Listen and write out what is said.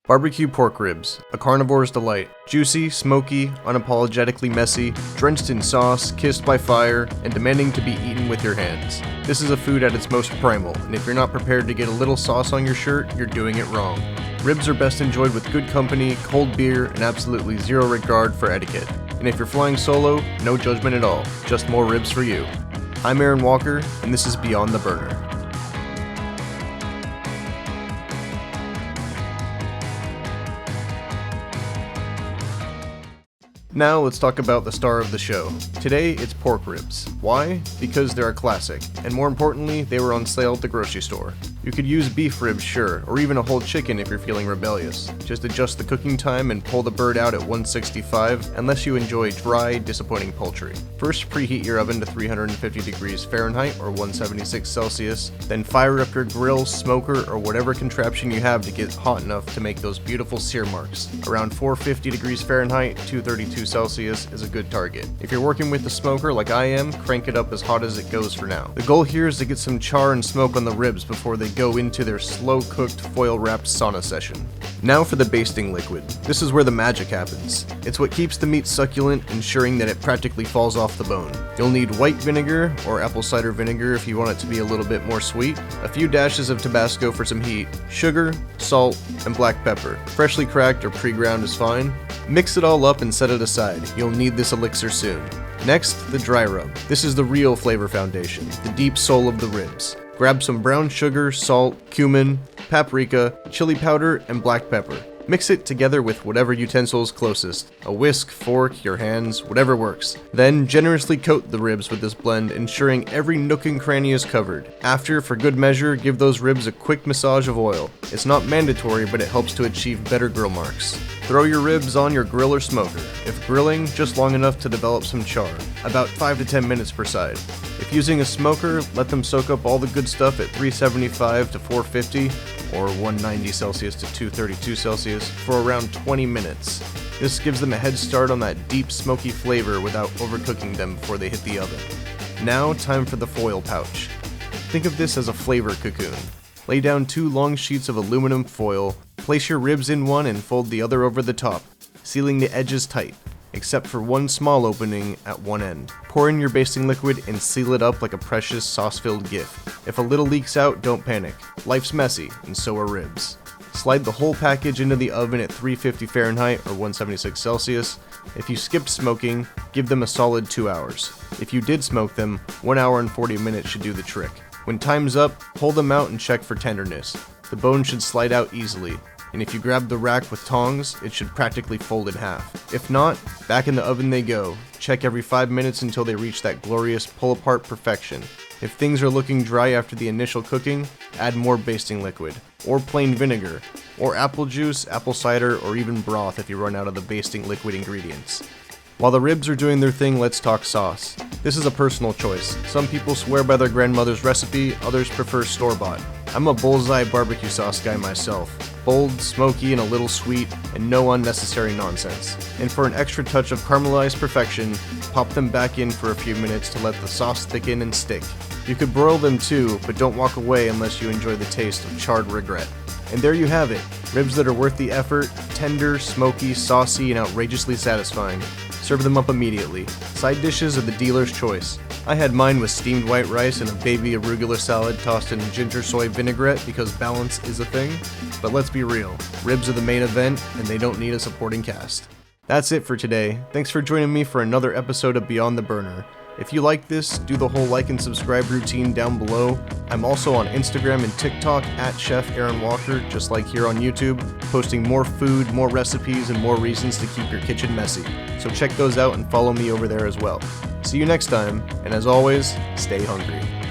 BBQ Pork Ribs, a carnivore's delight. Juicy, smoky, unapologetically messy, drenched in sauce, kissed by fire, and demanding to be eaten with your hands. This is a food at its most primal, and if you're not prepared to get a little sauce on your shirt, you're doing it wrong. Ribs are best enjoyed with good company, cold beer, and absolutely zero regard for etiquette. And if you're flying solo, no judgment at all, just more ribs for you. I'm Aaron Walker, and this is Beyond the Burner. Now let's talk about the star of the show. Today it's pork ribs. Why? Because they're a classic, and more importantly, they were on sale at the grocery store. You could use beef ribs, sure, or even a whole chicken if you're feeling rebellious. Just adjust the cooking time and pull the bird out at 165, unless you enjoy dry, disappointing poultry. First, preheat your oven to 350 degrees Fahrenheit or 176 Celsius, then fire up your grill, smoker, or whatever contraption you have to get hot enough to make those beautiful sear marks. Around 450 degrees Fahrenheit, 232 Celsius is a good target. If you're working with the smoker like I am, crank it up as hot as it goes for now. The goal here is to get some char and smoke on the ribs before they go into their slow-cooked, foil-wrapped sauna session. Now for the basting liquid. This is where the magic happens. It's what keeps the meat succulent, ensuring that it practically falls off the bone. You'll need white vinegar, or apple cider vinegar if you want it to be a little bit more sweet, a few dashes of Tabasco for some heat, sugar, salt, and black pepper. Freshly cracked or pre-ground is fine. Mix it all up and set it aside. You'll need this elixir soon. Next, the dry rub. This is the real flavor foundation, the deep soul of the ribs. Grab some brown sugar, salt, cumin, paprika, chili powder, and black pepper. Mix it together with whatever utensil is closest. A whisk, fork, your hands, whatever works. Then generously coat the ribs with this blend, ensuring every nook and cranny is covered. After, for good measure, give those ribs a quick massage of oil. It's not mandatory, but it helps to achieve better grill marks. Throw your ribs on your grill or smoker. If grilling, just long enough to develop some char, about 5 to 10 minutes per side. If using a smoker, let them soak up all the good stuff at 375 to 450 or 190 Celsius to 232 Celsius for around 20 minutes. This gives them a head start on that deep smoky flavor without overcooking them before they hit the oven. Now, time for the foil pouch. Think of this as a flavor cocoon. Lay down 2 long sheets of aluminum foil, place your ribs in one and fold the other over the top, sealing the edges tight, except for one small opening at one end. Pour in your basting liquid and seal it up like a precious sauce-filled gift. If a little leaks out, don't panic. Life's messy, and so are ribs. Slide the whole package into the oven at 350 Fahrenheit or 176 Celsius. If you skipped smoking, give them a solid 2 hours. If you did smoke them, 1 hour and 40 minutes should do the trick. When time's up, pull them out and check for tenderness. The bone should slide out easily, and if you grab the rack with tongs, it should practically fold in half. If not, back in the oven they go. Check every 5 minutes until they reach that glorious pull-apart perfection. If things are looking dry after the initial cooking, add more basting liquid, or plain vinegar, or apple juice, apple cider, or even broth if you run out of the basting liquid ingredients. While the ribs are doing their thing, let's talk sauce. This is a personal choice. Some people swear by their grandmother's recipe, others prefer store-bought. I'm a bullseye barbecue sauce guy myself. Bold, smoky, and a little sweet, and no unnecessary nonsense. And for an extra touch of caramelized perfection, pop them back in for a few minutes to let the sauce thicken and stick. You could broil them too, but don't walk away unless you enjoy the taste of charred regret. And there you have it. Ribs that are worth the effort, tender, smoky, saucy, and outrageously satisfying. Serve them up immediately. Side dishes are the dealer's choice. I had mine with steamed white rice and a baby arugula salad tossed in ginger soy vinaigrette because balance is a thing. But let's be real, ribs are the main event and they don't need a supporting cast. That's it for today. Thanks for joining me for another episode of Beyond the Burner. If you like this, do the whole like and subscribe routine down below. I'm also on Instagram and TikTok at Chef Aaron Walker, just like here on YouTube, posting more food, more recipes, and more reasons to keep your kitchen messy. So check those out and follow me over there as well. See you next time, and as always, stay hungry.